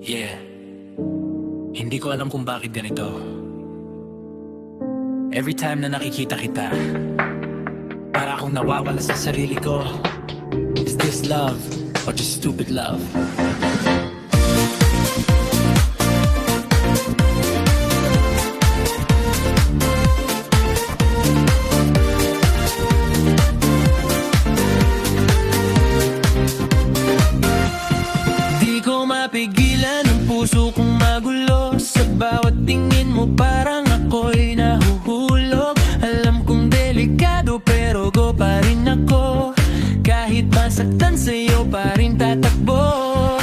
Yeah, hindi ko alam kung bakit ganito. Every time na nakikita kita, para akong nawawala sa sarili ko. Is this love or just stupid love? Di ko mapigilan ang puso kong magulo. Sa bawat tingin mo parang ako'y nahuhulog. Alam kong delikado pero go pa rin ako. Kahit masaktan sa'yo pa rin tatakbo.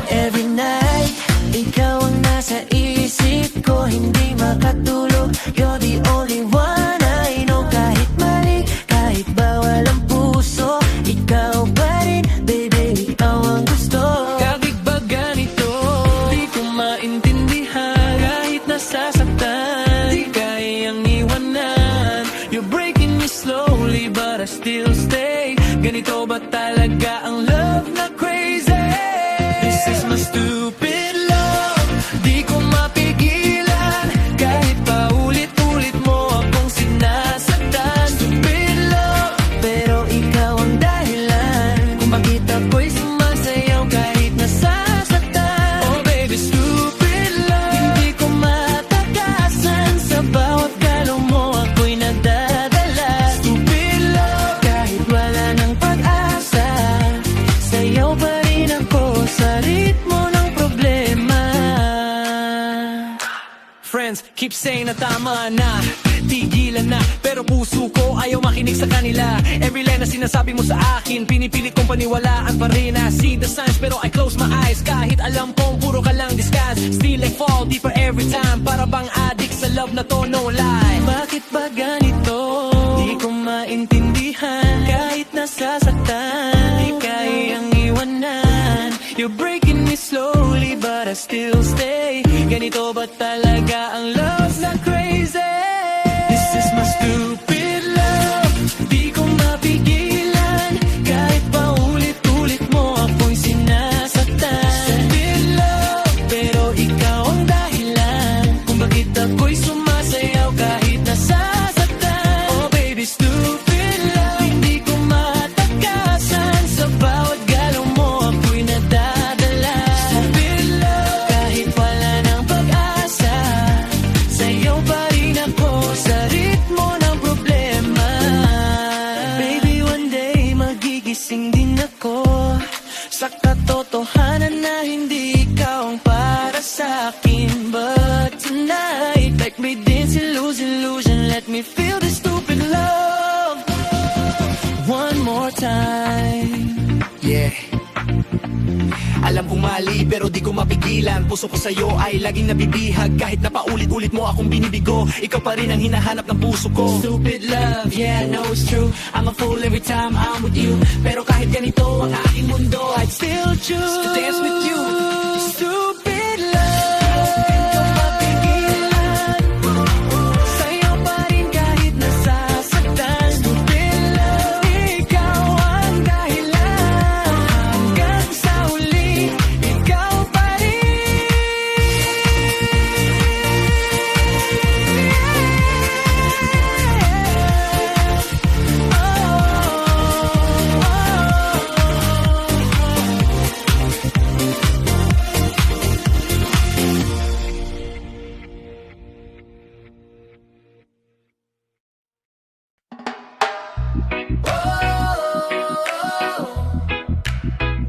Every night, ikaw ang nasa isip ko. Hindi makatulog, you're the only one I know. Kahit mali, kahit bawal ang puso, ikaw pa rin, baby, ikaw ang gusto. Kahit ba ganito, di ko maintindihan. Kahit nasasaktan, di kayang iwanan. You're breaking me slowly but I still stay. Ganito ba talaga ang love na crazy? This is my stupid love. Di ko mapigilan. Kahit pa ulit-ulit mo akong sinasaktan. Stupid love, pero ikaw ang dahilan kung bakit ako'y sumasayaw kahit nasasaktan. Oh baby, stupid love. Hindi ko matakasan. Sa bawat galaw mo ako'y nadadala. Stupid love, kahit wala ng pag-asa, sayaw pa rin ako sa ritmo ng problema. Friends keep saying na tama na, tigilan na, pero puso ko ayaw makinig sa kanila. Every line na sinasabi mo sa akin, pinipilit kong paniwalaan pa rin. I see the signs pero I close my eyes. Kahit alam kong puro ka lang disguise, still I fall deeper every time. Para bang addict sa love na to, no lie. Bakit ba ganito? Di ko maintindihan. Kahit nasasaktan, di kayang iwanan. You're breaking me slowly but I still stay. Ganito ba talaga ang love na crazy? This is my stupid love. Di ko mapigilan. Kahit pa ulit-ulit mo ako'y sinasaktan. Stupid love, pero ikaw ang dahilan kung bakit ako'y sumasayaw kahit nasasaktan. Oh baby, stupid love. Hindi ko matakasan. Sa bawat galaw mo ako'y nadadala. Stupid love, kahit wala ng pag-asa, sayaw pa rin ako sa ritmo ng problema. Baby, one day magigising din ako sa katotohanan na hindi ikaw ang para sa akin. But tonight, like me dancing, lose illusion. Let me feel this stupid love one more time. Yeah, alam kong mali pero di ko mapigilan. Puso ko sa'yo ay laging nabibihag. Kahit na paulit-ulit mo akong binibigo, ikaw pa rin ang hinahanap ng puso ko. Stupid love, yeah, I know it's true. I'm a fool every time I'm with you. Pero kahit ganito ang aking mundo, I'd still choose to dance with you. Stupid love, di ko mapigilan. Sayaw pa rin kahit nasasaktan. Stupid love, ikaw ang dahilan. Hanggang sa huli, ikaw pa rin.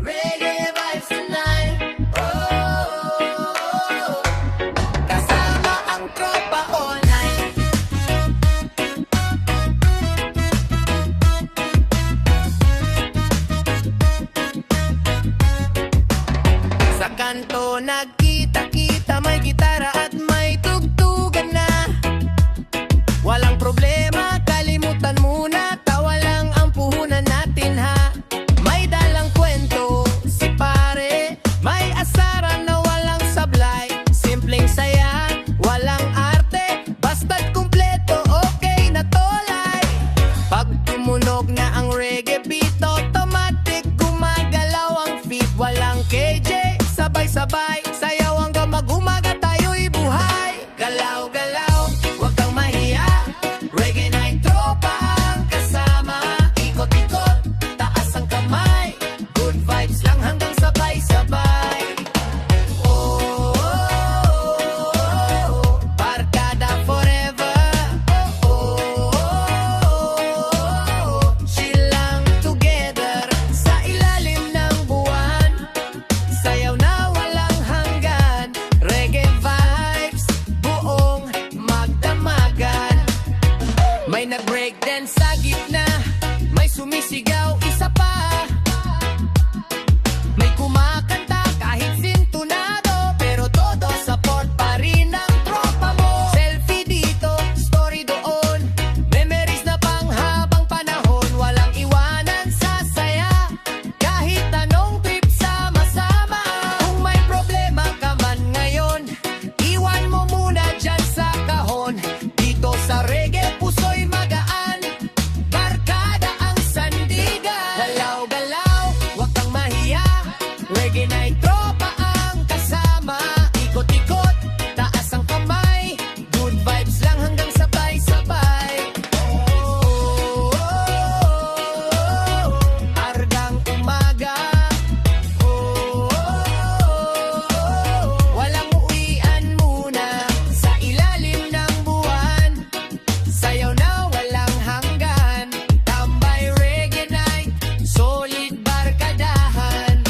Reggae vibes tonight. Kasama ang tropa all night. Sa kanto nagkita-kita, may gitara at may tugtugan na. Walang problema, kalimutan muna. Tawa lang ang puhunan natin ha. May dalang kwento si pare, may asaran na walang sablay. Simpleng saya, walang arte, basta't kumpleto, okay na tolay. Pag tumunog na ang reggae beat, automatic gumagalaw ang feet. Walang KJ, sabay-sabay sa tropa ang kasama. Ikot-ikot, taas ang kamay. Good vibes lang hanggang sabay-sabay. Argang umaga. Walang uwian muna sa ilalim ng buwan. Sayaw na walang hanggan. Tambay reggae night, solid barkadahan.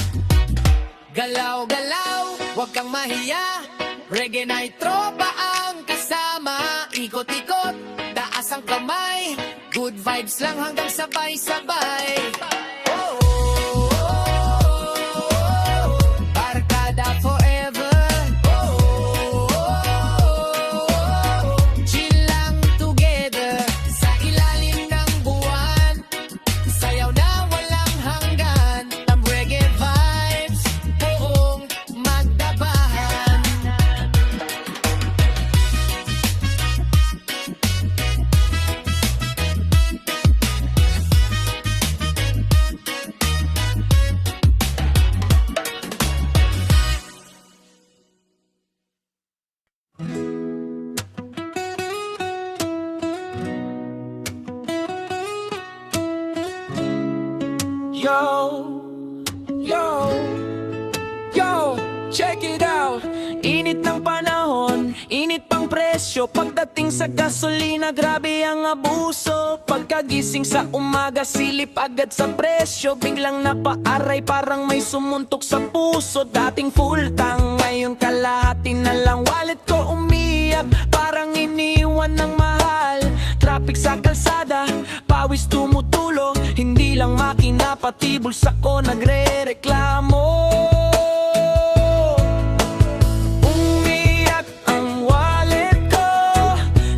Galaw-galaw, wag kang mahiya. Reggae night, tropa ang kasama. Ikot-ikot, taas ang kamay. Good vibes lang hanggang sabay-sabay. Barkada forever. Chill lang together sa ilalim ng buwan. Sayaw na walang hanggan. Tam reggae vibes, buong magdabahan. Yo, yo, yo, check it out. Init ng panahon, init pang presyo. Pagdating sa gasolina, grabe ang abuso. Pagkagising sa umaga, silip agad sa presyo. Biglang napaaray, parang may sumuntok sa puso. Dating full tank, ngayon kalahati na lang. Wallet ko umiyak, parang iniwan ng mahal. Traffic sa kalsada, pawis tumutulo. Hindi lang makina, pati bulsa ko nagre-reklamo. Umiyak ang wallet ko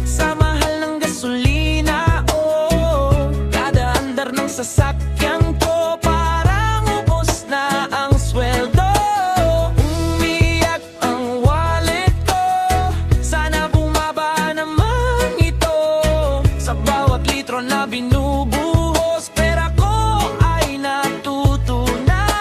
sa mahal ng gasolina. Oh, kada andar ng sasakyan ko, parang ubos na ang sweldo. Umiyak ang wallet ko, sana bumaba naman ito. Sa bawat litro na binubuhos, pera ko ay natutunaw.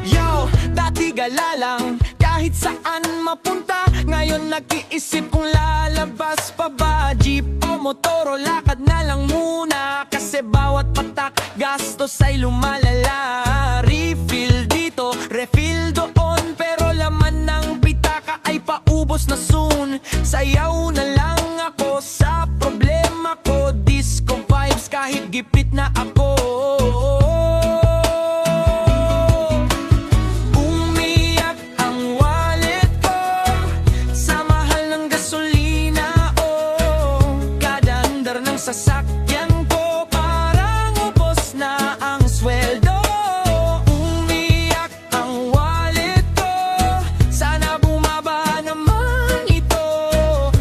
Yo, dati gala lang, kahit saan mapunta. Ngayon nag-iisip kung lalabas pa ba. Jeep o motor o lakad na lang muna. Kasi bawat patak, gastos ay lumalala. Refill dito, refill doon. Pero laman ng pitaka ay paubos na soon. Sayaw na lang ako sa problema ko. Disco vibes kahit gipit na ako. Umiyak ang wallet ko sa mahal ng gasolina. Oh, kada andar ng sasakyan ko, parang ubos na ang sweldo. Umiyak ang wallet ko, sana bumaba naman ito.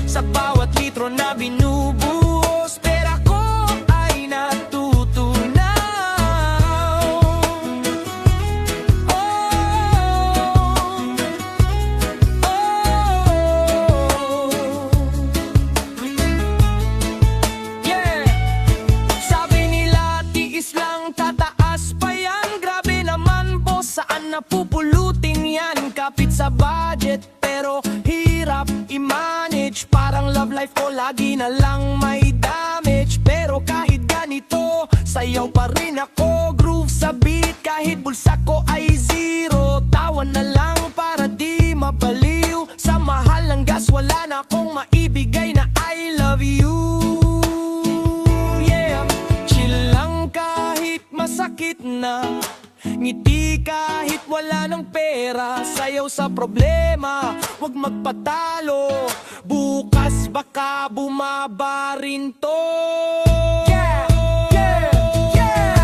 Sa bawat litro na binubuhos, pera ko ay natutunaw. Yeah. Sabi nila tiis lang, tataas pa yan. Grabe naman po, saan napupulutin yan? Kapit sa budget pero hirap i-manage. Parang love life ko lagi na lang may damage. Pero kahit ganito, sayaw pa rin ako. Groove sa beat kahit bulsa ko ay zero. Tawa na lang para di mabaliw. Sa mahal ng gas wala na akong maibigay na I love you. Yeah, chill lang kahit masakit na. Ngiti kahit wala ng pera. Sayaw sa problema, wag magpatalo. Bukas baka bumaba rin to. Yeah, yeah, yeah.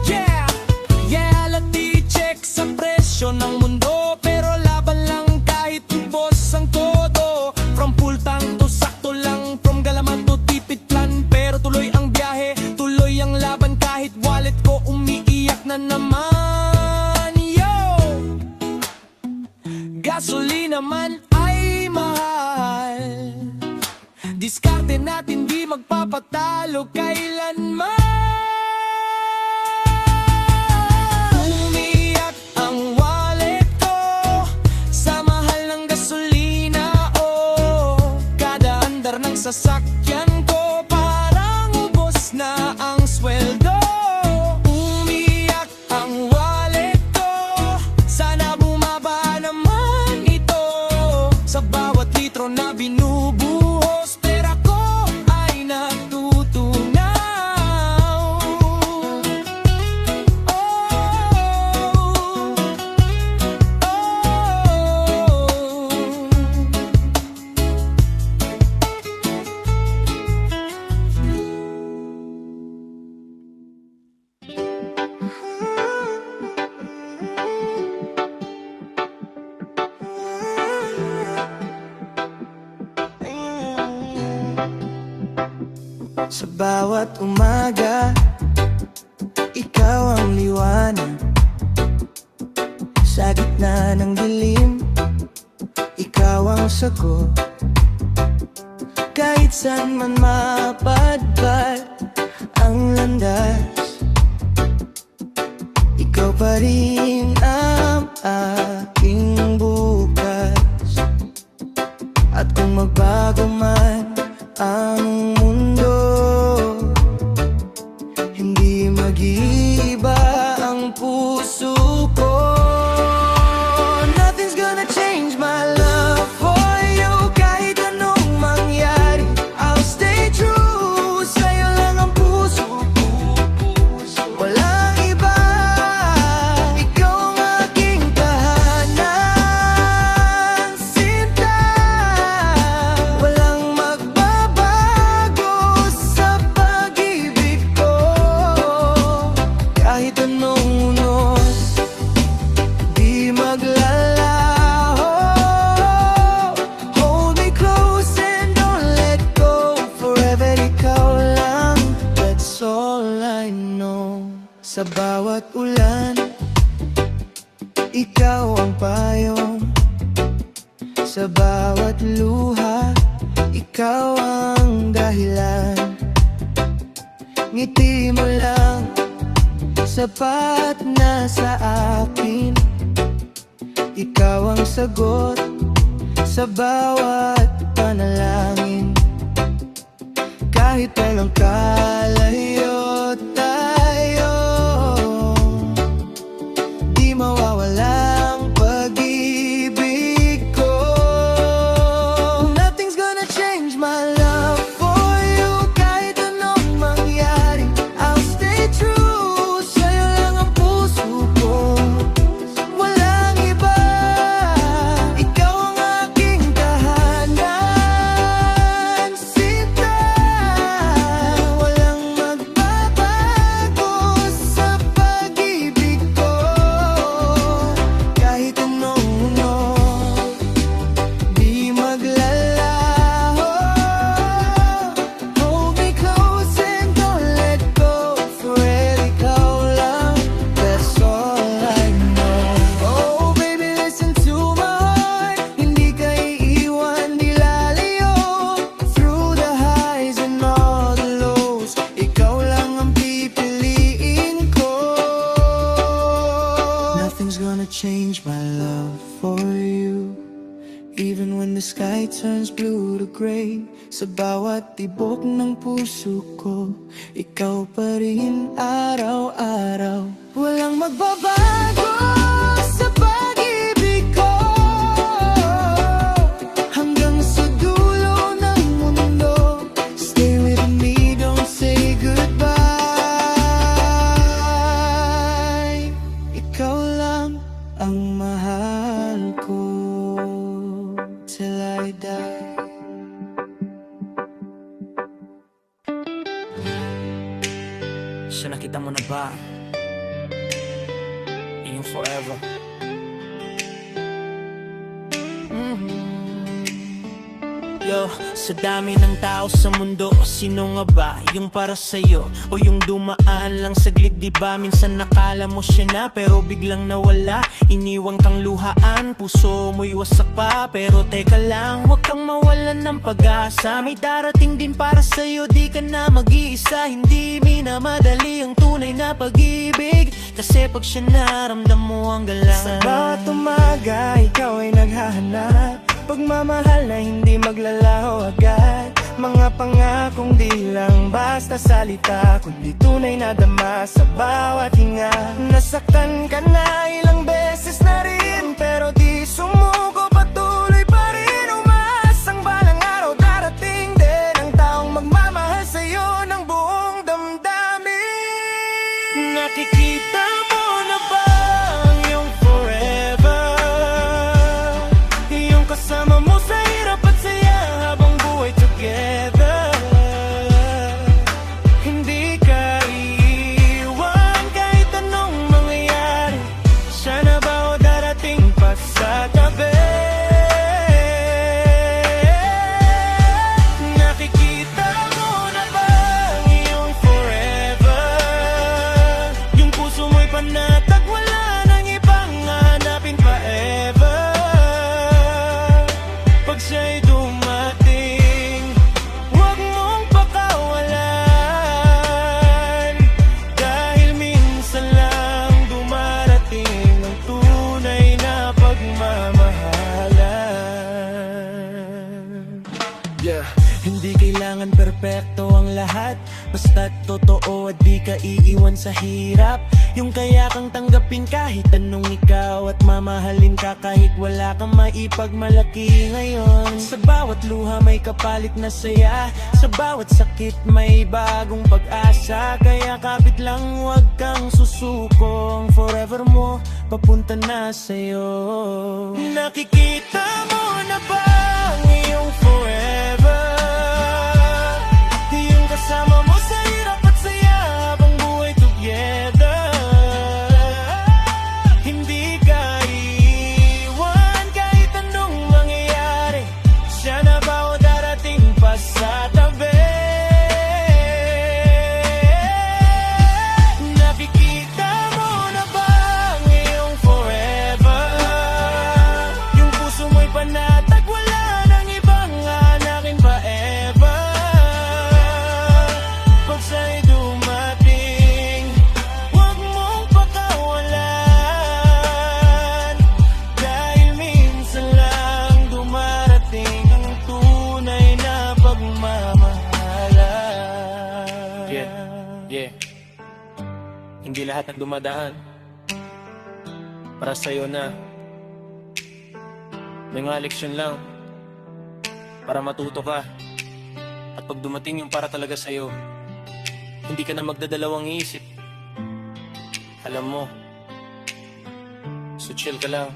Yeah, yeah, lati check sa presyo ng mundo. Pero laban lang kahit ubos ang todo. From full tank to sakto diskarte natin di magpapatalo kailanman. Umiyak ang wallet ko sa mahal ng gasolina, oh. Kada andar ng sasakyan ko parang ubos na ang sweldo. Umiyak ang wallet ko, sana bumaba naman ito. Sa bawat litro na binubuhos, pera ko ay natutunaw. Sa bawat umaga, ikaw ang liwanag. Sa gitna ng dilim, ikaw ang sagot. Kahit saan man mapadpad ang landas, ikaw pa rin ang aking bukas. At kung magbago man ang mundo, hindi mag-iiba ang puso ko. Nothing's gonna change my love for you. Kahit anong mangyari, I'll stay true. Sa'yo lang ang puso ko, walang iba. Ikaw ang aking tahanan, sinta. Walang magbabago sa pag-ibig ko. Kahit anong unos, di maglalaho. Hold me close and don't let go. Forever ikaw lang, that's all I know. Sa bawat ulan, ikaw ang payong. Sa bawat luha, ikaw ang dahilan. Ngiti mo lang, sapat na sa akin. Ikaw ang sagot sa bawat panalangin. Kahit anong kalayo tayo, di mawawala ang pag-ibig ko. Nothing's gonna change my love for you. Kahit anong mangyari, I'll stay true. Sa'yo lang ang puso ko, walang iba. Ikaw ang aking tahanan, sinta. Walang magbabago sa pag-ibig ko. Kahit anong unos, di maglalaho. Hold me close and don't let go. Forever ikaw lang, that's all I know. Oh baby, listen to my heart. Hindi ka iiwan, di lalayo. Through the highs and all the lows, ikaw lang ang pipiliin ko. Nothing's gonna change my love for you. Even when the sky turns blue to gray, sa bawat tibok ng puso ko, ikaw pa rin araw-araw. Walang magbabago sa pag-ibig ko. Hanggang sa dulo ng mundo, stay with me, don't say goodbye. Ikaw lang ang mahal ko till I die. So nakita mo na ba yung forever? Yo, sa dami ng tao sa mundo, sino nga ba yung para sa'yo? O yung dumaan lang saglit, di ba? Minsan nakala mo siya na, pero biglang nawala. Iniwang kang luhaan, puso mo'y wasak pa. Pero teka lang, huwag kang mawalan ng pag-asa. May darating din para sa'yo, di ka na mag-iisa. Hindi minamadali ang tunay na pag-ibig, kasi pag siya naramdam mo ang galang. Sa bawat umaga, ikaw ay naghahanap pagmamahal na hindi maglalaho agad. Mga pangakong di lang basta salita, kundi tunay na dama sa bawat hinga. Nasaktan ka na ilang beses na rin, pero di sumuko, patuloy pa rin. Umaasang balang araw darating din ang taong magmamahal sa'yo ng buong damdamin. Nakikita mo na ba ang iyong forever? Yung kasama mo sa hirap at saya habang buhay together. Hindi ka iiwan kahit anong mangyayari. Siya na ba o darating pa sa tabi? Nakikita mo na ba ang iyong forever? Yung puso mo'y panatag, wala nang ibang hanapin pa ever. Pag siya'y dumating, huwag mong pakawalan, dahil minsan lang dumarating ang tunay na pagmamahalan. Yeah. Hindi kailangan perpekto ang lahat, basta't totoo at di ka iiwan sa hirap. Yung kaya kang tanggapin kahit anong ikaw, at mamahalin ka kahit wala kang maipagmalaki ngayon. Sa bawat luha may kapalit na saya, sa bawat sakit may bagong pag-asa. Kaya kapit lang, huwag kang susuko, ang forever mo papunta na sa'yo. Nakikita mo na ba ang iyong forever? Yung kasama mo sa hirap at saya habang buhay together. Hindi ka iiwan kahit anong mangyayari. Siya na ba o darating pa sa tabi? Nakikita mo na ba ang iyong forever? Yung puso mo'y panatag, wala nang ibang hanakin pa ever. Pag siya'y dumating, huwag mong pakawalan, dahil minsan lang dumarating ang tunay na pagmamahalan. Yeah. Hindi lahat ng dumadaan para sa'yo na. May mga leksyon lang para matuto ka. At pag dumating yung para talaga sa'yo, hindi ka na magdadalawang isip. Alam mo, so chill ka lang.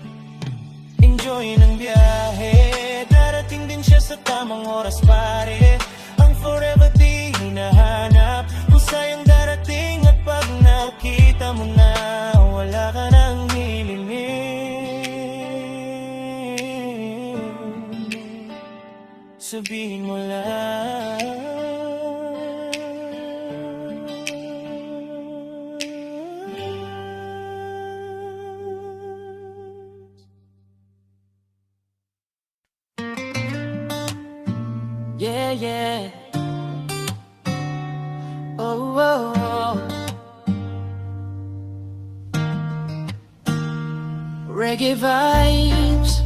Enjoy ng biyahe, darating din siya sa tamang oras pare. Ang forever di hinahanap, kung sayang darating. At pag nakita mo na, wala ka nang hilingin, sabihin mo lang. Yeah. Oh. Reggae vibes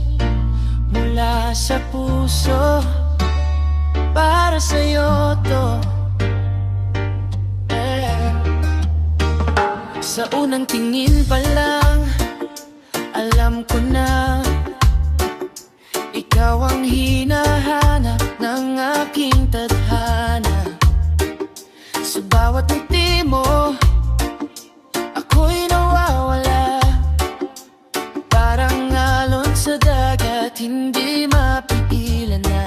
mula sa puso, para sa'yo to. Sa unang tingin pa lang, alam ko na ikaw ang hinahanap ng aking tadhana. Sa bawat ngiti mo, ako'y nawawala, parang alon sa dagat, hindi mapigilan na.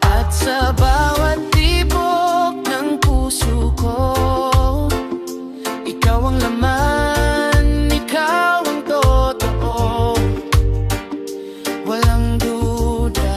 At sa bawat tibok ng puso ko, ikaw ang laman, ikaw ang totoo. Walang duda,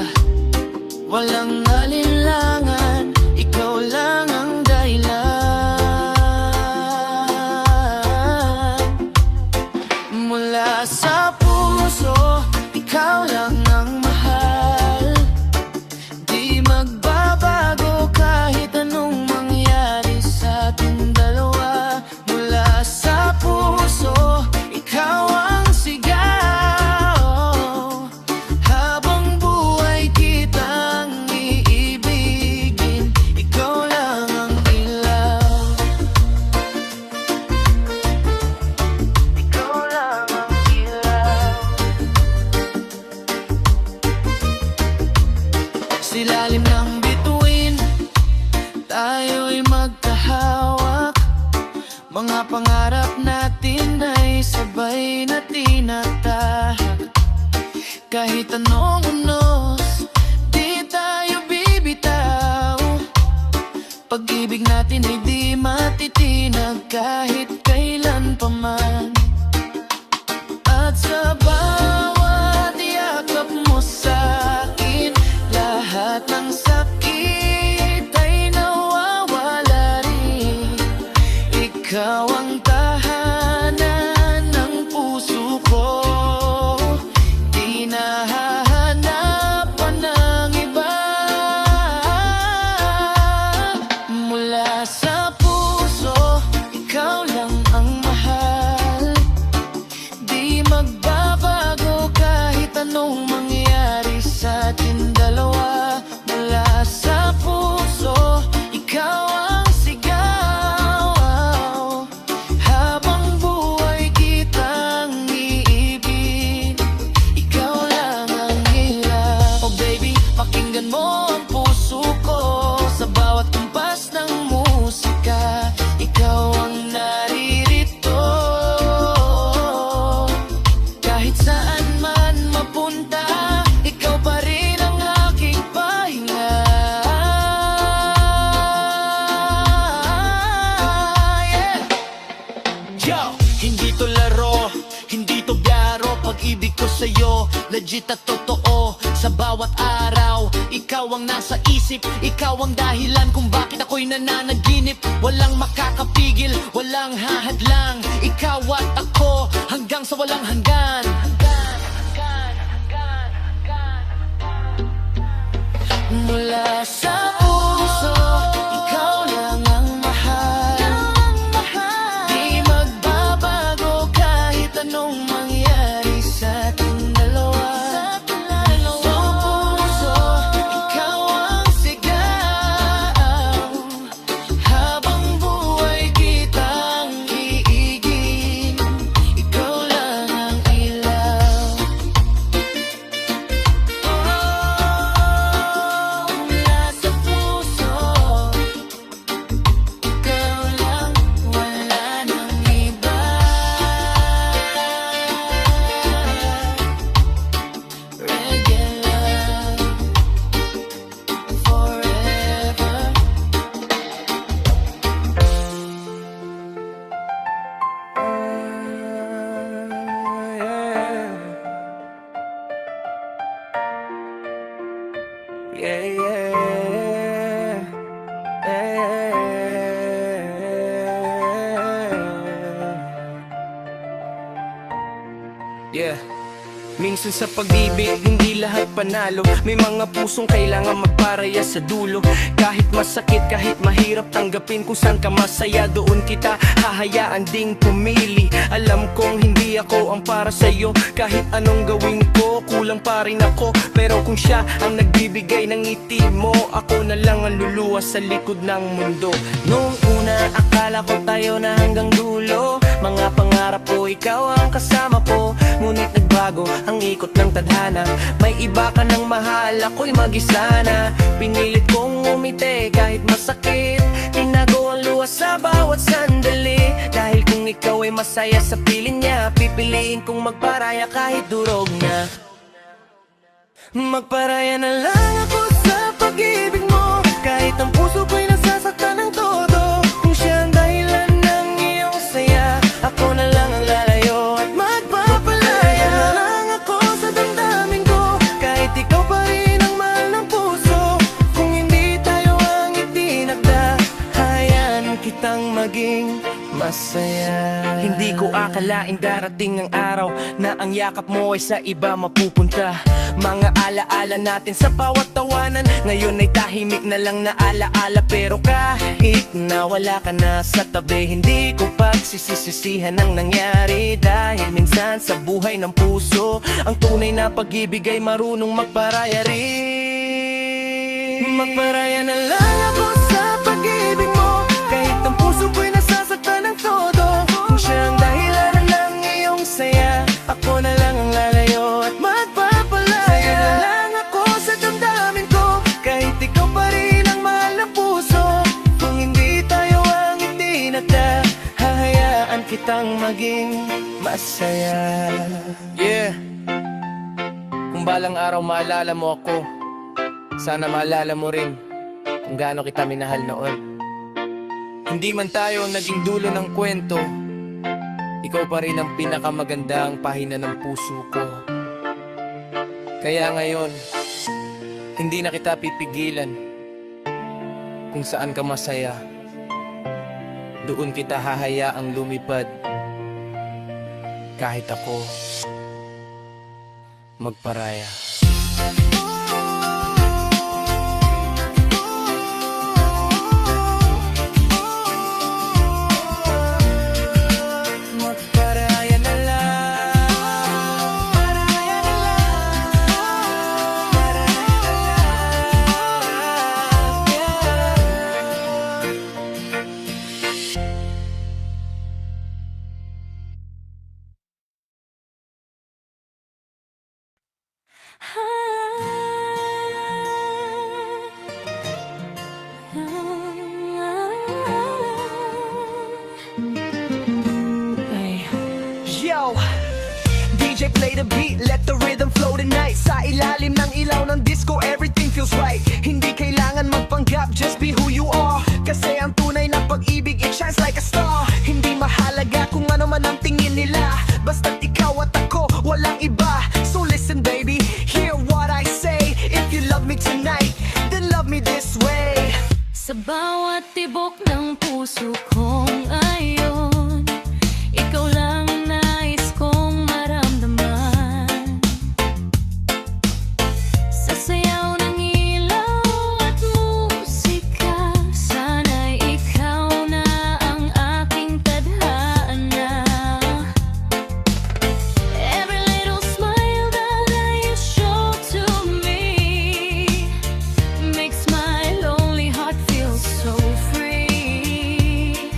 anong unos, di tayo bibitaw. Pag-ibig natin ay di matitinag kahit kailan pa man. At sa bawat yakap mo sa'kin, lahat ng sakit ay nawawala rin. Ikaw ang tahanan ng puso ko, di nahahanapan ng iba. Mula sa puso, ikaw lang ang mahal. Di magbabago kahit anong mangyari sa atin dalawa. Mula sa puso, ikaw ang sigaw. Habang buhay kitang iibig, ikaw lang ang ilaw. Oh baby, pakinggan mo ang puso ko. Sa bawat kumpas ng musika, ikaw ang naririto. Kahit saan man mapunta, ikaw pa rin ang aking pahinga. Yeah. Yo! Hindi to laro, hindi to biyaro. Pag-ibig ko sa'yo, legit at totoo. Sa bawat araw, ikaw ang nasa isip. Ikaw ang dahilan kung bakit ako'y nananaginip. Walang makakapigil, walang hahadlang. Ikaw at ako, hanggang sa walang hanggan. Mula sa puso, ikaw lang ang mahal. Di magbabago kahit anong mangyari sa ating dalawa. Sa puso, ikaw ang sigaw. Habang buhay kitang iiging, ikaw lang ang ilaw. Mula sa puso, ikaw lang, wala nang iba. Regular, forever. Yeah, yeah. Minsan sa pag-ibig, hindi lahat panalo. May mga pusong kailangan magparaya sa dulo. Kahit masakit, kahit mahirap tanggapin, kung saan ka masaya, doon kita hahayaan ding pumili. Alam kong hindi ako ang para sa'yo, kahit anong gawin ko, kulang pa rin ako. Pero kung siya ang nagbibigay ng ngiti mo, ako na lang ang luluwas sa likod ng mundo. Noong una, akala ko tayo na hanggang dulo. Mga pangarap ko, ikaw ang kasama ko. Ngunit nagbago ang ikot ng tadhana. May iba ka ng mahal, ako'y mag-isa na. Pinilit kong umiti kahit masakit. Tinago ang luha sa bawat sandali. Dahil kung ikaw ay masaya sa piling niya, pipiliin kong magparaya kahit durog na. Magparaya na lang ako sa pag-ibig mo, kahit ang puso ko'y nasasaktan ng todo. Kung siya ang dahilan ng iyong saya, ako na lang ang lalayo at magpapalaya. Na lang ako sa damdamin ko, kahit ikaw pa rin ang mahal ng puso. Kung hindi tayo ang itinakda, hayaan kitang maging masaya. Hindi ko akalaing darating ang araw na ang yakap mo ay sa iba mapupunta. Mga alaala natin sa bawat tawanan, ngayon ay tahimik na lang na alaala. Pero kahit na wala ka na sa tabi, hindi ko pagsisisihan ang nangyari. Dahil minsan sa buhay ng puso, ang tunay na pag-ibig ay marunong magparaya rin. Magparaya na lang ako sa pag-ibig mo, kahit ang puso ko'y nasasaktan ng todo. Kung siya ang dahilan ng iyong saya, ako na lang ang lalayo at magpapalaya. Sa'yo na lang ako sa damdamin ko, kahit ikaw pa rin ang mahal ng puso. Kung hindi tayo ang itinakda, hahayaan kitang maging masaya. Yeah. Kung Kung balang araw maalala mo ako, sana maalala mo rin kung gaano kita minahal noon. Hindi man tayo naging dulo ng kwento, ikaw pa rin ang pinakamagandang pahina ng puso ko. Kaya ngayon, hindi na kita pipigilan. Kung saan ka masaya, doon kita hahayaang lumipad. Kahit ako magparaya. Magparaya na lang, paraya na lang, paraya na lang, yeah. Yo, DJ play the beat, let the rhythm flow tonight. Sa ilalim ng ilaw ng disco, everything feels right. Hindi kailangan magpanggap, just be who you are. Kasi ang tunay na pag-ibig, it shines like a star. Hindi mahalaga kung ano man ang tingin nila, basta't ikaw at ako, walang iba. So listen baby, hear what I say. If you love me tonight, then love me this way. Sa bawat tibok ng puso kong ayon, ikaw lang ang nais kong maramdaman. Sa sayaw ng ilaw at musika, sana'y ikaw na ang aking tadhana. Every little smile that you show to me makes my lonely heart feel so free.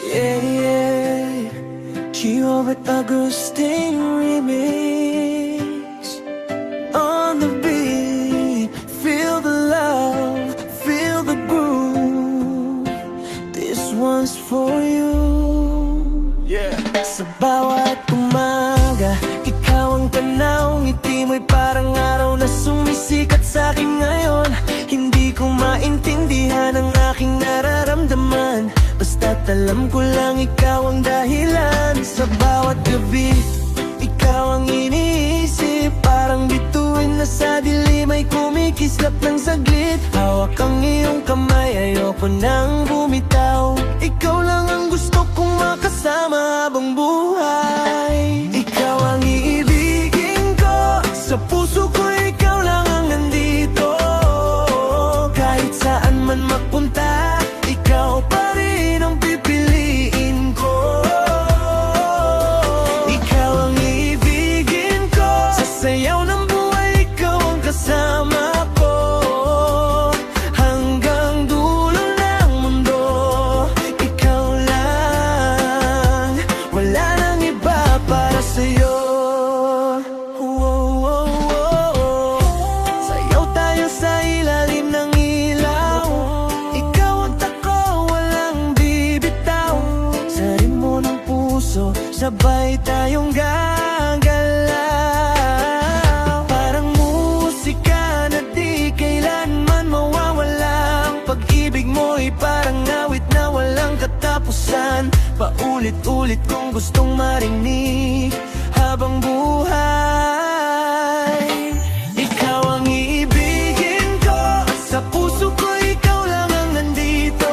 Yeah, yeah. Giovert Agustin remix on the beat. Feel the love, feel the groove. This one's for you. Yeah. Sa bawat umaga, ikaw ang tanaw. Ngiti mo'y parang araw na sumisikat sa'kin ngayon. Hindi ko maintindihan ang aking nararamdaman, basta't alam ko lang ikaw ang dahilan. Sa bawat gabi, ikaw ang iniisip. Parang bituin na sa dilim ay kumikislap ng saglit. Hawak ang iyong kamay, ayoko nang bumitaw. Ikaw lang ang gusto kong makasama habang buhay. Ikaw ang iibigin ko, sa puso ko ikaw lang ang nandito. Kahit saan man magpunta, ikaw pa rin ang pipiliin ko. Ikaw ang iibigin ko, sa sayaw ng buhay ikaw ang kasama ko. Hanggang dulo ng mundo, ikaw lang. Wala nang iba para sa'yo. Sayaw tayo sa ilalim ng ilaw. Ikaw ang tako, walang bibitaw. Sa ritmo ng puso, sabay tayong gagalaw. Parang musika na di kailanman mawawala. Ang pag-ibig mo'y parang awit na walang katapusan. Paulit-ulit kong gustong marinig habang buhay. Ikaw ang iibigin ko, sa puso ko ikaw lang ang nandito.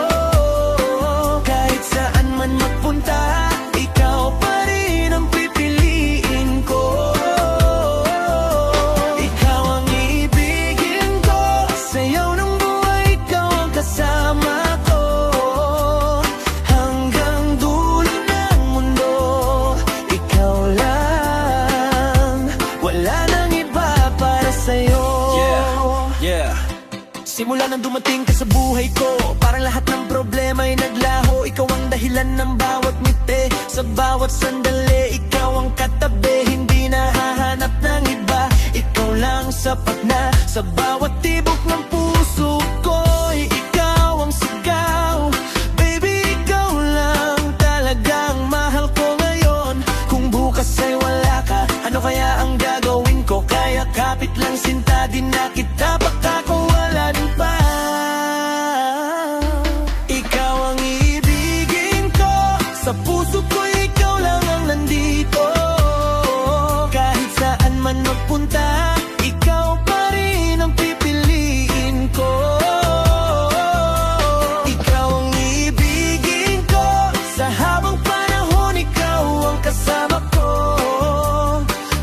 Kahit saan man magpunta, ikaw pa rin ang pipiliin ko. Ikaw ang iibigin ko, sayaw ng buhay ikaw ang kasama ko. Hanggang dulo ng mundo, ikaw lang. Wala nang iba para sa'yo. Yeah. Simula nang dumating ka sa buhay ko, parang lahat ng problema ay naglaho. Ikaw ang dahilan ng bawat ngiti, sa bawat sandali. Ikaw ang katabi, hindi nahahanap ng iba. Ikaw lang sapat na, sa bawat tibok ng puso ko. Ikaw ang sigaw, baby, ikaw lang talagang mahal ko ngayon. Kung bukas ay wala ka, ano kaya ang gagawin ko? Kaya kapit lang sinta, di na kita baka kung wala din pa. Ikaw ang iibigin ko, sa puso ko ikaw lang ang nandito. Kahit saan man magpunta, ikaw pa rin ang pipiliin ko. Ikaw ang iibigin ko, sa habang panahon ikaw ang kasama ko.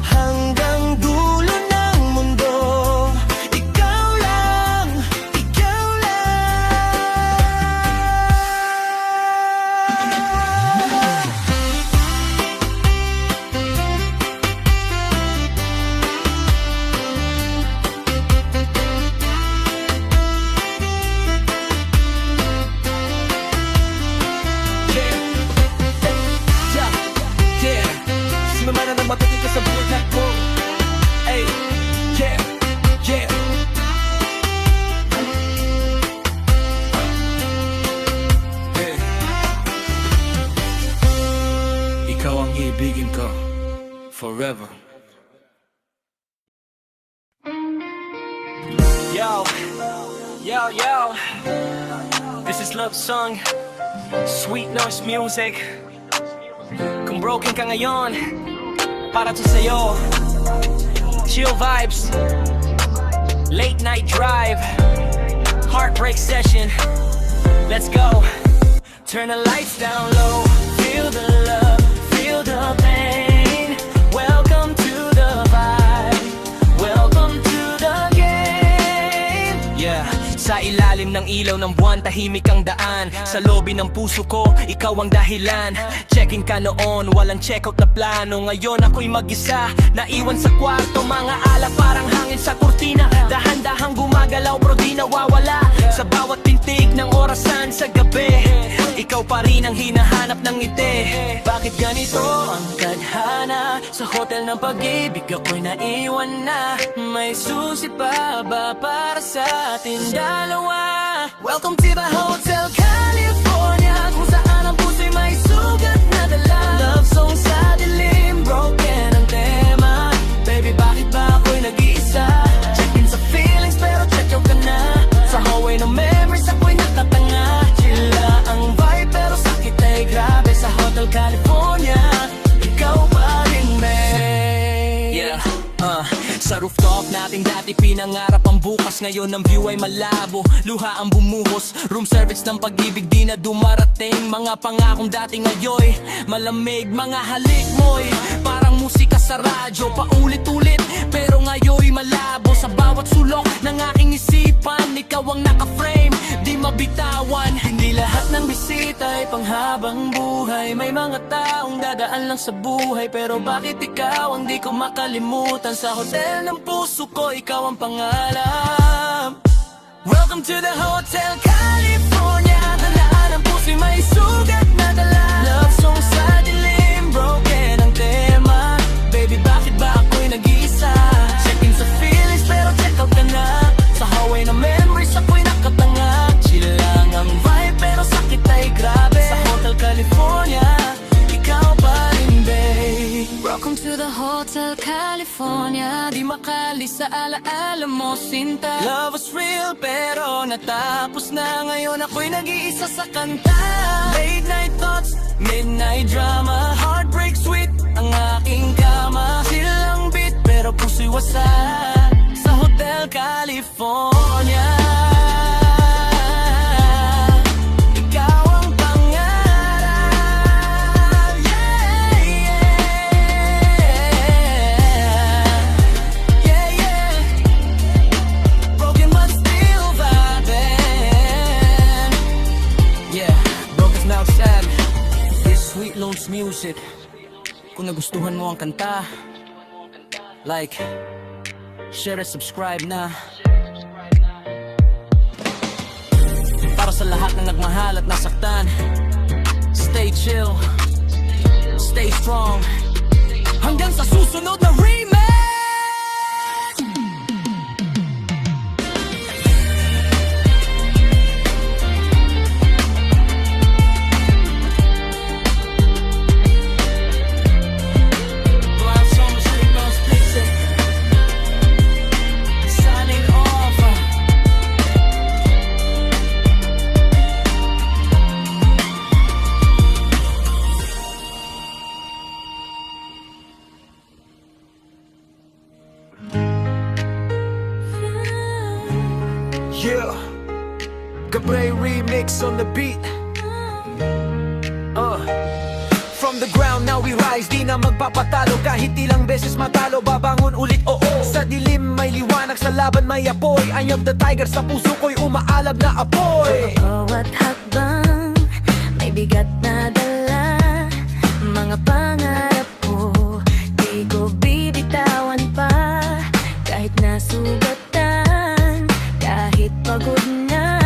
Hanggang dulo ng mundo, ikaw lang, ikaw lang. Yeah. Sumama na ng matating ka sa buhay ko. Ay, yeah. Hey. Ikaw ang iibigin ko forever. Yo. This is love song, Sweet Nurse Music. Kung broken ka ngayon, para to sa'yo. Chill vibes, late night drive, heartbreak session. Let's go. Turn the lights down low, feel the love, feel the pain. Welcome to the vibe, welcome to the game. Yeah. Sa ilalim ng ilaw ng buwan, tahimik ang daan. Sa lobby ng puso ko, ikaw ang dahilan. Checking ka noon, walang checkout na plano. Ngayon ako'y mag-isa, naiwan sa kwarto. Mga ala parang hangin sa kurtina. Dahan-dahang gumagalaw pero di nawawala. Sa bawat tintig ng orasan sa gabi, ikaw ikaw pa rin ang hinahanap ng ngiti. Bakit ganito ang tadhana? Sa hotel ng pag-ibig ako'y naiwan na. May susi pa ba para sa ating dalawa? Welcome to the Hotel California, kung saan ang puso'y may sugat na dala. Love song sa dilim, broken ang tema. Baby, bakit ba ako'y nag-iisa? Check in sa feelings pero check out ka na. Sa hallway ng memories ako'y nakatanga. Chilla ang vibe pero sakit ay grabe. Sa Hotel California, ikaw pa rin, babe. Yeah, sa rooftop natin dati pinangarap ang bukas. Ngayon ang view ay malabo, luha ang bumuhos. Room service ng pag-ibig di na dumarating. Mga pangakong dati ngayon malamig, mga halik mo'y parang musika sa radyo, paulit-ulit pero ngayon malabo. Sa bawat sulok ng aking isipan, ikaw ang naka-frame, di mabitawan. Hindi lahat ng bisita ay panghabang buhay. May mga taong dadaan lang sa buhay, pero bakit ikaw ang di ko makalimutan? Sa hotel ng puso ko, ikaw ang pangalan. Welcome to the Hotel California. Talaan ang puso'y may sugat na dala. Love song sa dilim, broken ang tema. Baby, bakit ba ako'y nag-iisa? Check in sa feelings pero check out ka na. Sa hallway ng memories ako'y nakatanga. Chill lang ang vibe pero sakit ay grabe. Sa Hotel California, ikaw pa rin, babe. Welcome to the Hotel California. Di makali sa alaala mo, sinta. Love was real pero natapos na. Ngayon ako'y nag-iisa sa kanta. Late night thoughts, midnight drama. Heartbreak sweet ang aking kama. Chill lang beat pero puso'y wasak. Sa Hotel California, ikaw ang pangarap. Yeah, yeah. Yeah, yeah. Broken but still vibing. Yeah, broken's now sad. This sweet loans music. Kung nagustuhan mo ang kanta, like, share at subscribe na. Para sa lahat ng nagmahal at nasaktan, stay chill, stay strong. Hanggang sa susunod na remix. Yeah, Gabriel remix on the beat. From the ground now we rise, di na magpapatalo. Kahit ilang beses matalo, babangon ulit, oo. Sa dilim may liwanag, sa laban may apoy. I am the tiger, sa puso ko'y umaalab na apoy. Bawat hakbang, may bigat na dala. Mga pangarap ko, di ko bibitawan pa. Kahit nasugatan, kahit pagod na,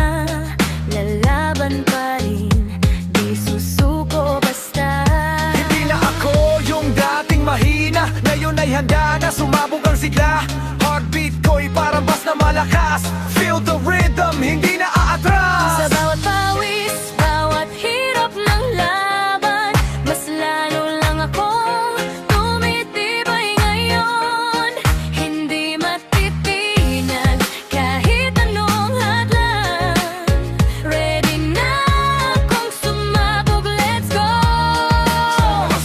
lalaban pa rin, di susuko basta. Hindi na ako yung dating mahina, ngayon ay handa na sumabog ang sigla. Heartbeat ko'y parang bas na malakas. Feel the rhythm, hindi na aatras. Sa bawat pawis, bawat hirap ng laban, mas lalo lang akong tumitibay ngayon. Hindi matitinag kahit anong hadlang. Ready na akong sumabog, let's go!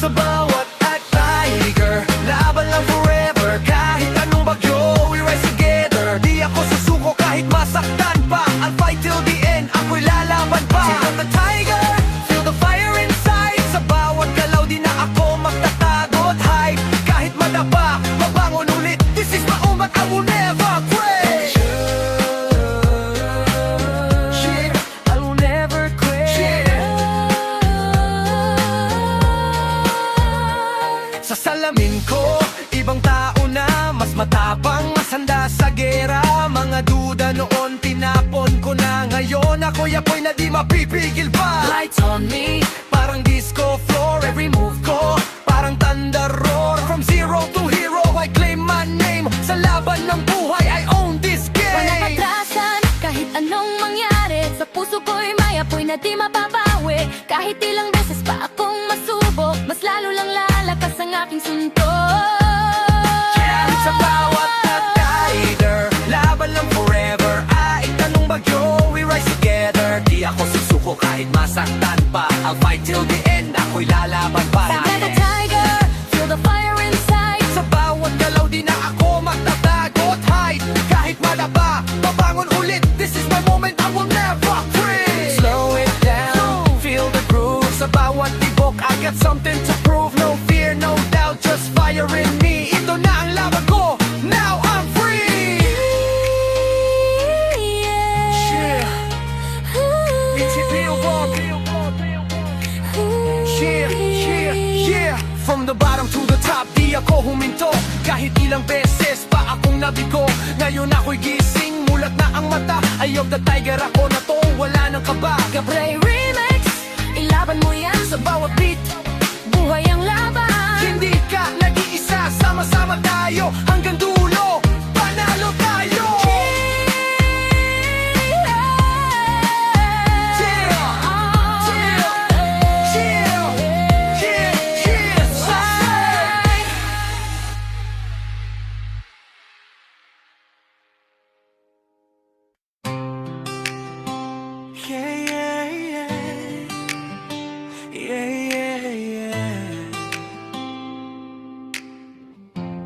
Sa bawat at tiger, laban lang forever. Kahit anong bagyo, we rise together. Di ako susuko kahit masaktan pa. I'll fight till the end, ako'y lalaban pa. I'm the tiger, feel the fire inside. Sa bawat galaw di na ako magtatago at hide. Kahit madapa, mabangon ulit. This is my umat, I will never quit. Shit, I will never quit. Sa salamin ko, ibang tao na, mas matapang, mas handa sa gera. Mga duda noon tinapon ko na, Ngayon ako'y na di mapipigil pa. Lights on me, Parang disco floor, every move ko parang thunder roar. From zero to hero, I claim my name. Sa laban ng buhay, I own this Walang game. atrasan, kahit anong mangyari. Sa puso ko'y may apoy na di mapapawi. Kahit ilang beses pa akong masubok, mas lalo lang lalakas ang aking suntok. Sa bawat rider, laban lang forever. Ay, tanong bagyo, we rise together. Di ako susuko kahit masaktan pa. I'll fight till the end, ako'y lalaban pa. I'm like a tiger, feel the fire inside. Sa bawat galaw di na ako magtatagot. Hide, kahit madapa, babangon ulit. This is my moment, I will never quit. Slow it down, feel the groove. Sa bawat tibok, I got something to prove. No fear, no doubt, just fire in me. Ito na ang laban ko, now I'm free. Yeah, it's a real walk. Yeah, yeah, yeah. From the bottom to the top, di ako huminto. Kahit ilang beses pa akong nabigo. Ngayon ako'y gising, mulat na ang mata. Eye of the tiger ako na to, wala nang kaba. Gabre Remix, ilaban mo yan sa bawat beat. Buhay ang laban. Hindi ka nag-iisa, sama-sama tayo. Hanggang dulo, panalo tayo.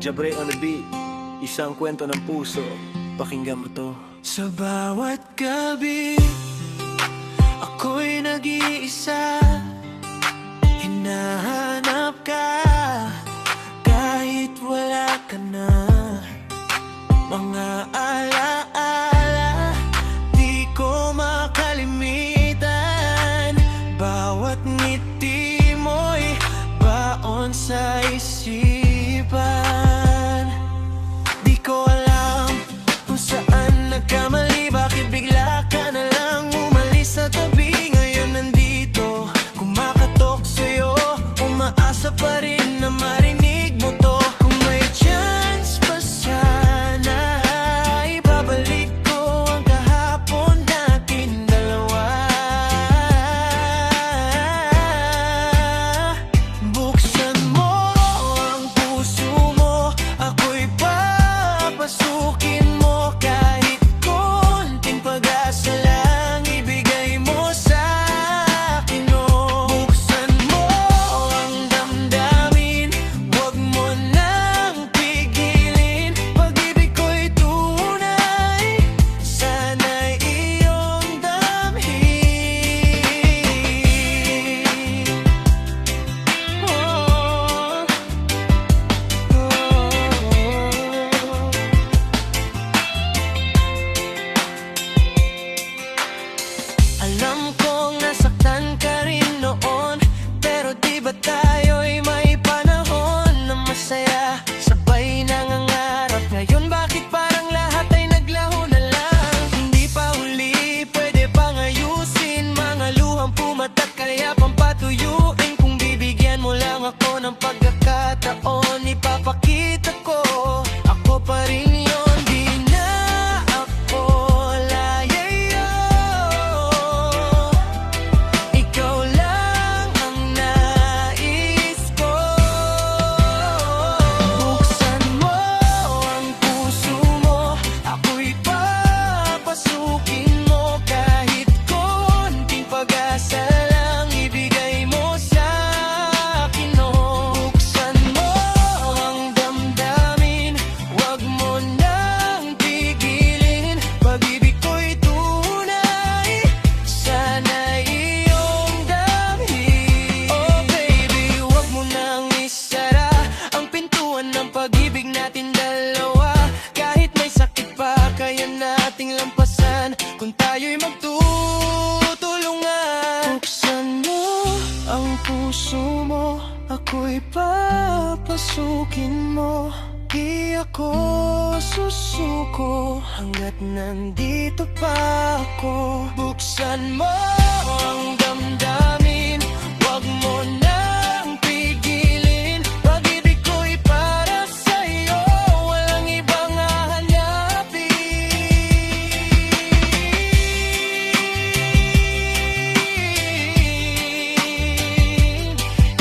Jabre on the beat, isang kwento ng puso, pakinggan mo to. Sa bawat gabi, ako'y nag-iisa. Hinahanap ka, kahit wala ka na. Mga alaala, di ko makalimitan. Bawat ngiti mo'y baon sa isipan. Di ko alam kung saan nagkamali. Bakit bigla ka na lang umalis sa tabi? Ngayon nandito, kumakatok sa'yo. Umaasa pa rin na marinig mo to. Kung may chance pa sana, ibabalik ko ang kahapon natin dalawa. Buksan mo ang puso mo, ako'y papasukin mo. Kahit konting pag-asa lang, ibigay mo sa akin, oh. Buksan mo ang damdamin, huwag mo nang pigilin. Pag-ibig ko'y tunay, sana'y iyong damhin. Oh, Alam kong nasaktan ka rin noon, pero di ba tayo'y may panahon na masaya? Sabay nangangarap ngayon, bakit parang lahat ay naglaho na lang? Hindi pa huli, pwede pang ayusin. Mga luhang pumatak, kaya pampatuyuin. Kung bibigyan mo lang ako ng pagkakataon, ipapakita ko, ako pa rin yun. Di na ako layayo, ikaw lang ang nais ko. Buksan mo ang puso mo, ako'y papasukin mo. Kahit konting pag-asa lang, ibigay mo sa akin, oh. Buksan mo ang damdamin, huwag mo nang pigilin. Pag-ibig ko'y tunay, sana'y iyong damhin. Oh baby, huwag mo nang isara ang pintuan ng pag-ibig natin dalawa. Kahit may sakit pa, kaya nating lampasan kung tayo'y magtutulungan. Buksan mo ang puso mo, ako'y papasukin mo. Di ako susuko hanggat nandito pa ako. Buksan mo ang damdamin, wag mo nang pigilin. Pag-ibig ko'y para sa'yo, walang ibang hahanapin.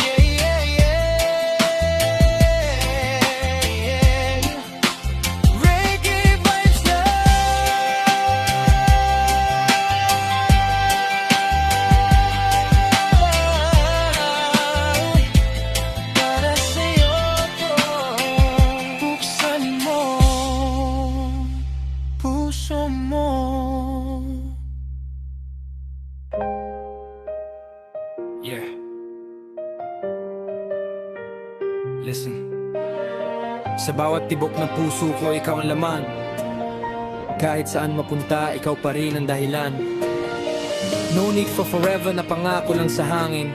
Yeah, yeah, yeah. Reggae vibes na. Para sa'yo to. Buksan mo puso mo. Yeah. Listen. Sa bawat tibok ng puso ko, ikaw ang laman. Kahit saan mapunta, ikaw pa rin ang dahilan. No need for forever na pangako lang sa hangin.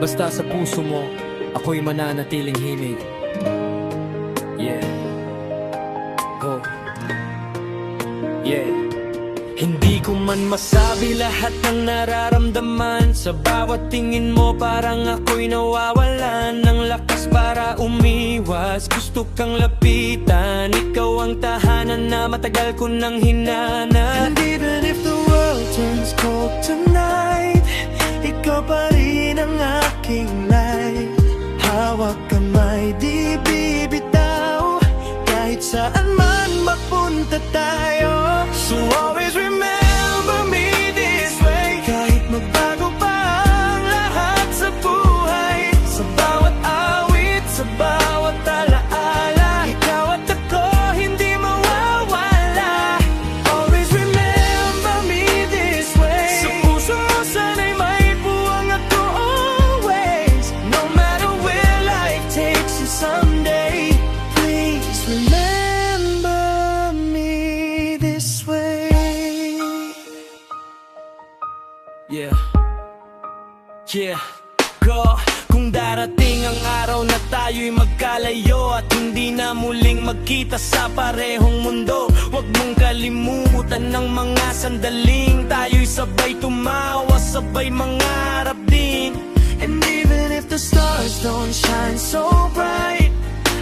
Basta sa puso mo, ako'y mananatiling himig. Yeah. Go. Yeah. Hindi ko man masabi lahat ng nararamdaman. Sa bawat tingin mo parang ako'y nawawalan ng lakas para umiwas. Gusto kang lapitan, ikaw ang tahanan na matagal ko nang hinanap. And even if the world turns cold tonight, ikaw pa rin ang aking light. Hawak kamay, di bibitaw, kahit saan man mapunta tayo. So always remember me this way. Kahit magbago pa ang lahat sa buhay, sa bawat awit, sa bawat alaala, ikaw at ako hindi mawawala. Always remember me this way. Sa puso mo sana'y may buwang ako always. No matter where life takes you someday, please remember me this way. Yeah. Yeah. Go. Kung darating ang araw na tayo'y magkalayo at hindi na muling magkita sa parehong mundo, huwag mong kalimutan ng mga sandaling tayo'y sabay tumawa, sabay mangarap din. And even if the stars don't shine so bright,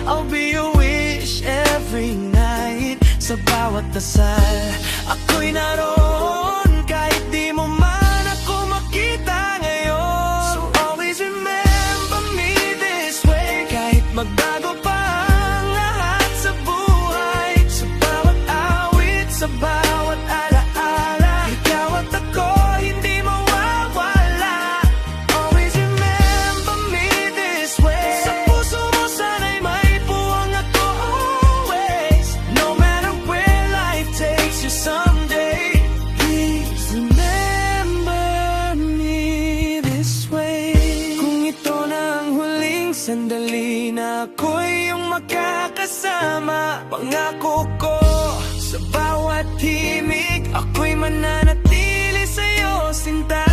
I'll be your wish every night. Sa bawat dasal, ako'y naroon kahit di mo man ako makita ngayon. So always remember me this way. Kahit magbago pa ang lahat sa buhay, sa bawat awit, sa bawat alaala, ikaw at ako hindi mawawala. Always remember me this way. Sa puso mo sana'y may puwang ako always. No matter where life takes you someday, please remember me this way. Kung ito na ang huling sandali na ako'y iyong makakasama, pangako ko sa bawat himig, ako'y mananatili sa'yo, sinta.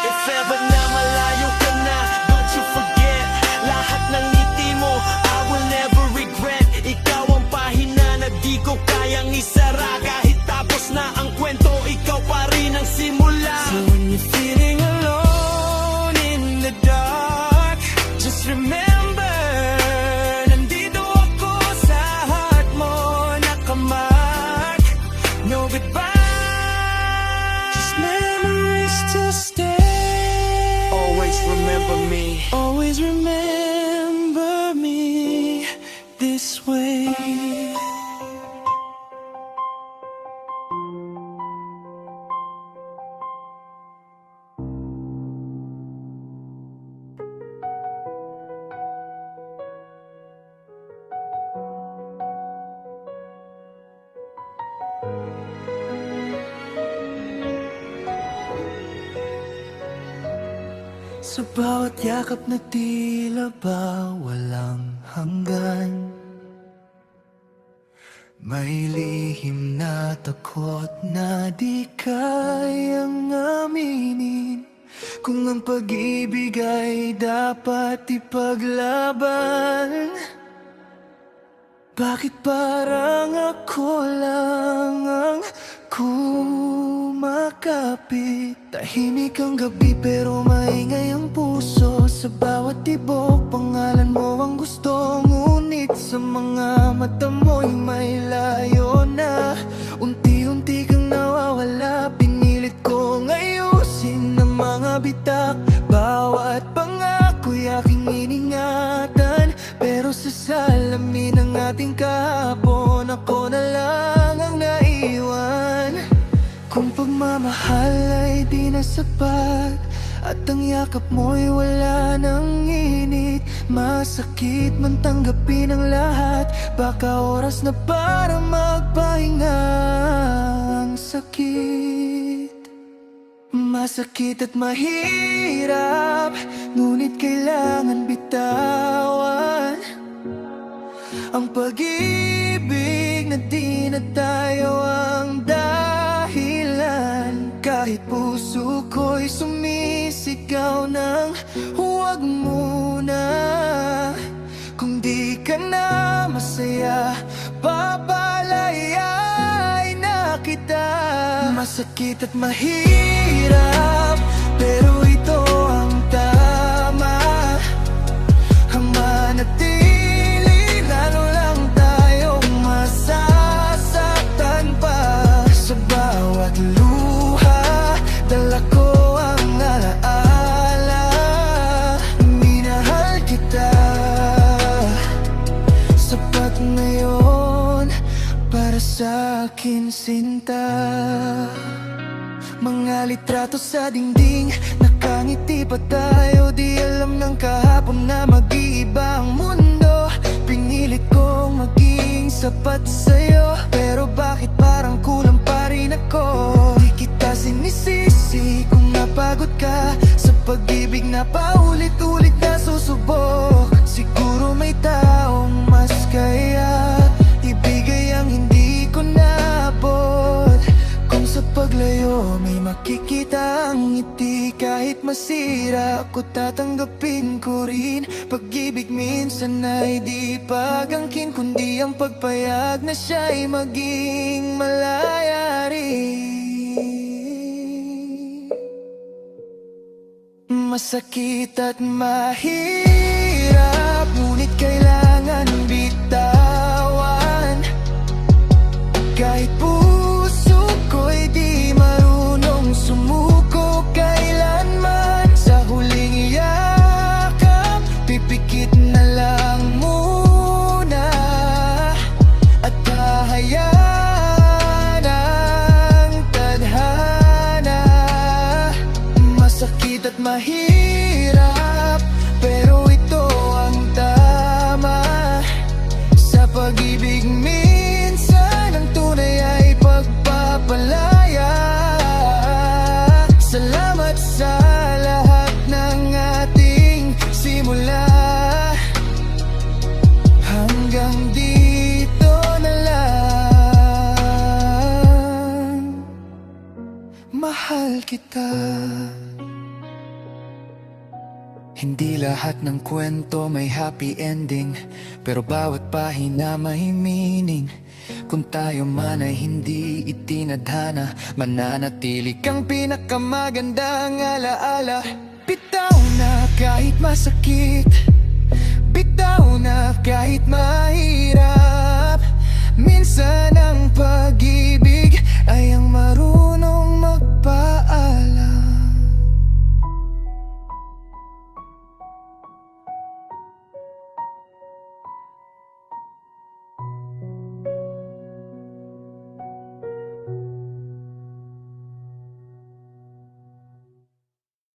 If ever na malayo ka na, don't you forget, lahat ng ngiti mo, I will never regret. Ikaw ang pahina na di ko kayang isara. Kahit tapos na ang kwento, ikaw pa rin ang simula. So when you're feeling alone in the dark, just remember, nandito ako sa heart mo, nakamark. No goodbye, just memories to stay. Always remember me. Always remember me this way. Sa bawat yakap na tila ba walang hanggan, may lihim na takot na di kayang aminin. Kung ang pag-ibig ay dapat ipaglaban, bakit parang ako lang ang kumakapit? Tahimik ang gabi pero maingay ang puso. Sa bawat tibok, pangalan mo ang gusto. Ngunit sa mga mata mo'y may layo na. Unti-unti kang nawawala. Pinilit kong ayusin ang mga bitak. Bawat pangako'y aking iningatan, pero sa salamin ng ating kahapon, ako na lang ang naiwan. Kung pagmamahal ay di na sapat, at ang yakap mo'y wala ng init, masakit man tanggapin ang lahat. Baka oras na para magpahinga ang sakit. Masakit at mahirap, ngunit kailangan bitawan ang pag-ibig na di na tayo ang dahilan. Kahit puso ko'y sumisigaw ng huwag muna. Kung di ka na masaya, papalayain na kita. Masakit at mahirap, pero ito ang tama. Ang manatili, lalo lang tayong masasaktan pa. Sa bawat luha, dala ko ang alaala. Minahal kita, sapat na yun para sa akin, sinta. Mga litrato sa dingding, nakangiti pa tayo. Di alam ng kahapon na mag-iiba ang mundo. Pinilit kong maging sapat sa'yo, pero bakit parang kulang pa rin ako? Di kita sinisisi kung napagod ka sa pag-ibig na paulit-ulit na susubok. Siguro may taong mas kaya ibigay ang hindi ko naabot. Kung sa paglayo may makikita ang ngiti, kahit masira ako tatanggapin ko rin. Pag-ibig minsan ay di pag-angkin, kundi ang pagpayag na siya'y maging malaya rin. Masakit at mahirap, ngunit kailangan bitawan. Kahit puso ko'y di marunong sumuko kailanman. Sa huling yakap, pipikit na lang muna, at hahayaan ang tadhana. Masakit at mahirap, pero ito ang tama. Sa pag-ibig minsan ang tunay ay pagpapalaya. Salamat sa lahat ng ating simula. Hanggang dito na lang, mahal kita. Hindi lahat ng kwento may happy ending, pero bawat pahina may meaning. Kung tayo man ay hindi itinadhana, mananatili kang pinakamagandang alaala. Bitaw na kahit masakit, bitaw na kahit mahirap. Minsan ang pag-ibig ay ang marunong